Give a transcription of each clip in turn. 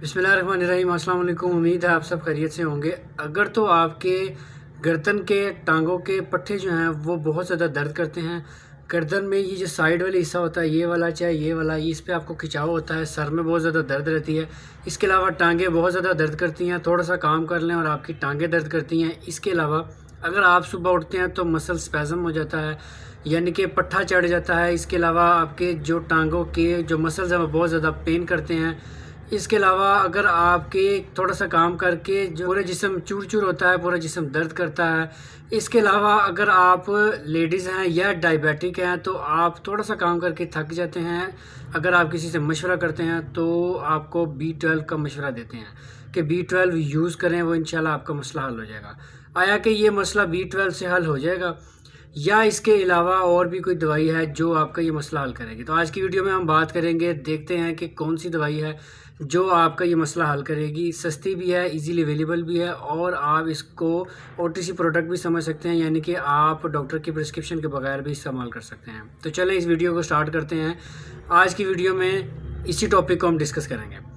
बिस्मिल्लाहिर्रहमानिर्रहीम। अस्सलाम वालेकुम। उम्मीद है आप सब खैरियत से होंगे। अगर तो आपके गर्दन के टांगों के पट्टे जो हैं वो बहुत ज़्यादा दर्द करते हैं, गर्दन में ये जो साइड वाला हिस्सा होता है, ये वाला चाहे ये वाला, इस पे आपको खिंचाव होता है, सर में बहुत ज़्यादा दर्द रहती है। इसके अलावा टांगें बहुत ज़्यादा दर्द करती हैं, थोड़ा सा काम कर लें और आपकी टांगें दर्द करती हैं। इसके अलावा अगर आप सुबह उठते हैं तो मसल स्पैज़म हो जाता है, यानी कि पट्ठा चढ़ जाता है। इसके अलावा आपके जो टांगों के जो मसल्स हैं वो बहुत ज़्यादा पेन करते हैं। इसके अलावा अगर आपके थोड़ा सा काम करके जो पूरा जिस्म चूर चूर होता है, पूरा जिस्म दर्द करता है। इसके अलावा अगर आप लेडीज़ हैं या डायबिटिक हैं तो आप थोड़ा सा काम करके थक जाते हैं। अगर आप किसी से मशवरा करते हैं तो आपको B12 का मशवरा देते हैं कि B12 यूज़ करें, वो इंशाल्लाह आपका मसला हल हो जाएगा। आया कि ये मसला B12 से हल हो जाएगा या इसके अलावा और भी कोई दवाई है जो आपका ये मसला हल करेगी। तो आज की वीडियो में हम बात करेंगे, देखते हैं कि कौन सी दवाई है जो आपका ये मसला हल करेगी। सस्ती भी है, इजीली अवेलेबल भी है और आप इसको OTC प्रोडक्ट भी समझ सकते हैं, यानी कि आप डॉक्टर की प्रिस्क्रिप्शन के बगैर भी इस्तेमाल कर सकते हैं। तो चलें इस वीडियो को स्टार्ट करते हैं। आज की वीडियो में इसी टॉपिक को हम डिस्कस करेंगे।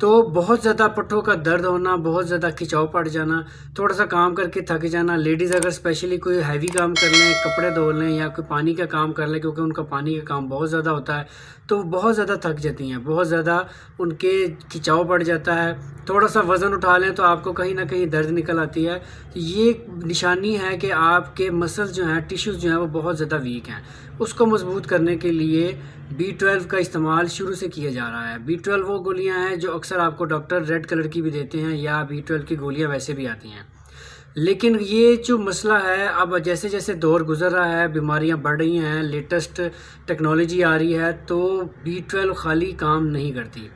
तो बहुत ज़्यादा पट्टों का दर्द होना, बहुत ज़्यादा खिंचाव पड़ जाना, थोड़ा सा काम करके थक जाना। लेडीज़ अगर स्पेशली कोई हैवी काम कर लें, कपड़े धो लें या कोई पानी का काम कर लें, क्योंकि उनका पानी का काम बहुत ज़्यादा होता है, तो बहुत ज़्यादा थक जाती हैं, बहुत ज़्यादा उनके खिंचाव पड़ जाता है। थोड़ा सा वज़न उठा लें तो आपको कहीं ना कहीं दर्द निकल आती है। तो ये निशानी है कि आपके मसल्स जो हैं, टिश्यूज़ जो हैं वो बहुत ज़्यादा वीक हैं। उसको मजबूत करने के लिए B12 का इस्तेमाल शुरू से किया जा रहा है। B12 वो गोलियां हैं जो अक्सर आपको डॉक्टर रेड कलर की भी देते हैं, या B12 की गोलियां वैसे भी आती हैं। लेकिन ये जो मसला है, अब जैसे जैसे दौर गुजर रहा है, बीमारियां बढ़ रही हैं, लेटेस्ट टेक्नोलॉजी आ रही है, तो B12 खाली काम नहीं करती।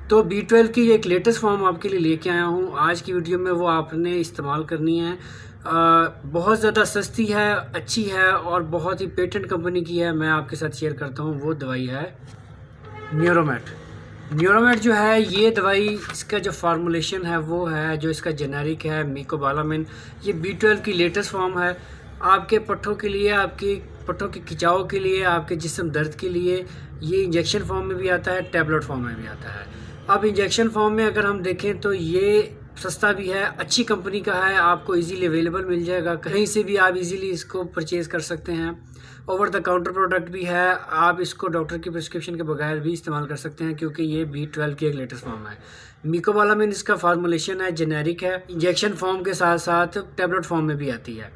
तो B12 की एक लेटेस्ट फॉर्म आपके लिए लेके आया हूँ आज की वीडियो में। वो आपने इस्तेमाल करनी है। बहुत ज़्यादा सस्ती है, अच्छी है और बहुत ही पेटेंट कंपनी की है। मैं आपके साथ शेयर करता हूँ। वो दवाई है न्यूरोमेट। न्यूरोमेट जो है ये दवाई, इसका जो फार्मूलेशन है वो है, जो इसका जेनेरिक है, मिकोबालामिन। ये B12 की लेटेस्ट फॉर्म है आपके पट्ठों के लिए, आपकी पट्ठों के खिंचाव के लिए, आपके जिस्म दर्द के लिए। ये इंजेक्शन फॉर्म में भी आता है, टैबलेट फॉर्म में भी आता है। अब इंजेक्शन फॉर्म में अगर हम देखें तो ये सस्ता भी है, अच्छी कंपनी का है, आपको इजीली अवेलेबल मिल जाएगा, कहीं से भी आप इजीली इसको परचेज़ कर सकते हैं। ओवर द काउंटर प्रोडक्ट भी है, आप इसको डॉक्टर की प्रिस्क्रिप्शन के बगैर भी इस्तेमाल कर सकते हैं, क्योंकि ये B12 की एक लेटेस्ट फॉर्म है। मिकोबालामिन इसका फार्मूलेशन है, जेनेरिक है, इंजेक्शन फॉर्म के साथ साथ टैबलेट फॉर्म में भी आती है।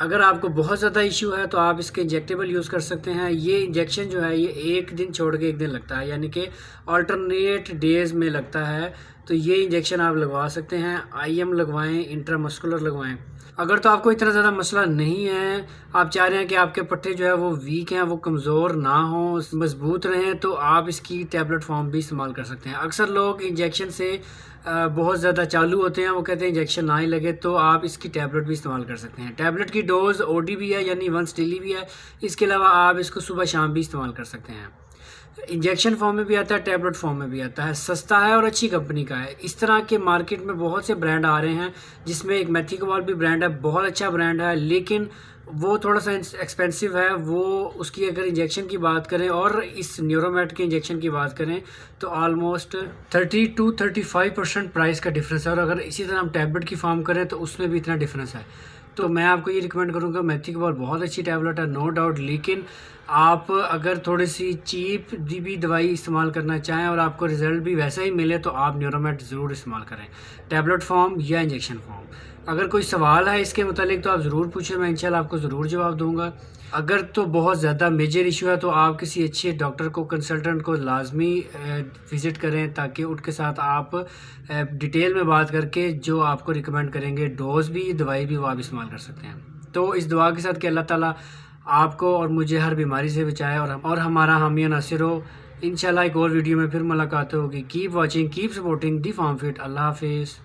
अगर आपको बहुत ज़्यादा इशू है तो आप इसके इंजेक्टेबल यूज़ कर सकते हैं। ये इंजेक्शन जो है ये एक दिन छोड़ के एक दिन लगता है, यानी कि अल्टरनेट डेज़ में लगता है। तो ये इंजेक्शन आप लगवा सकते हैं। IM लगवाएं, इंट्रामस्कुलर लगवाएं। अगर तो आपको इतना ज़्यादा मसला नहीं है, आप चाह रहे हैं कि आपके पट्टे जो है वो वीक हैं, वो कमज़ोर ना हो, मजबूत रहें, तो आप इसकी टैबलेट फॉर्म भी इस्तेमाल कर सकते हैं। अक्सर लोग इंजेक्शन से बहुत ज़्यादा चालू होते हैं, वो कहते हैं इंजेक्शन ना ही लगे, तो आप इसकी टैबलेट भी इस्तेमाल कर सकते हैं। टैबलेट की डोज OD भी है, यानी वंस डेली भी है। इसके अलावा आप इसको सुबह शाम भी इस्तेमाल कर सकते हैं। इंजेक्शन फॉर्म में भी आता है, टैबलेट फॉर्म में भी आता है, सस्ता है और अच्छी कंपनी का है। इस तरह के मार्केट में बहुत से ब्रांड आ रहे हैं, जिसमें एक मेथिकोबाल भी ब्रांड है, बहुत अच्छा ब्रांड है, लेकिन वो थोड़ा सा एक्सपेंसिव है। वो उसकी अगर इंजेक्शन की बात करें और इस न्यूरोमेट के इंजेक्शन की बात करें तो ऑलमोस्ट 30 to 35% प्राइस का डिफरेंस है। और अगर इसी तरह हम टैबलेट की फॉर्म करें तो उसमें भी इतना डिफरेंस है। तो मैं आपको ये रिकमेंड करूँगा, मेथिकोबाल बहुत अच्छी टैबलेट है, नो डाउट। लेकिन आप अगर थोड़ी सी चीप भी दवाई इस्तेमाल करना चाहें और आपको रिज़ल्ट भी वैसा ही मिले तो आप न्यूरोमेट ज़रूर इस्तेमाल करें, टैबलेट फॉर्म या इंजेक्शन फॉर्म। अगर कोई सवाल है इसके मुतालिक तो आप ज़रूर पूछें, मैं इंशाल्लाह आपको ज़रूर जवाब दूंगा। अगर तो बहुत ज़्यादा मेजर इशू है तो आप किसी अच्छे डॉक्टर को, कंसल्टेंट को लाजमी विज़िट करें, ताकि उनके साथ आप डिटेल में बात करके जो आपको रिकमेंड करेंगे, डोज भी, दवाई भी, वो आप इस्तेमाल कर सकते हैं। तो इस दुआ के साथ कि अल्लाह ताला आपको और मुझे हर बीमारी से बचाए और हमारा हामी नासिर हो। इंशाल्लाह एक और वीडियो में फिर मुलाकात होगी। कीप वॉचिंग, कीप सपोर्टिंग दी फार्म फिट। अल्लाह हाफिज़।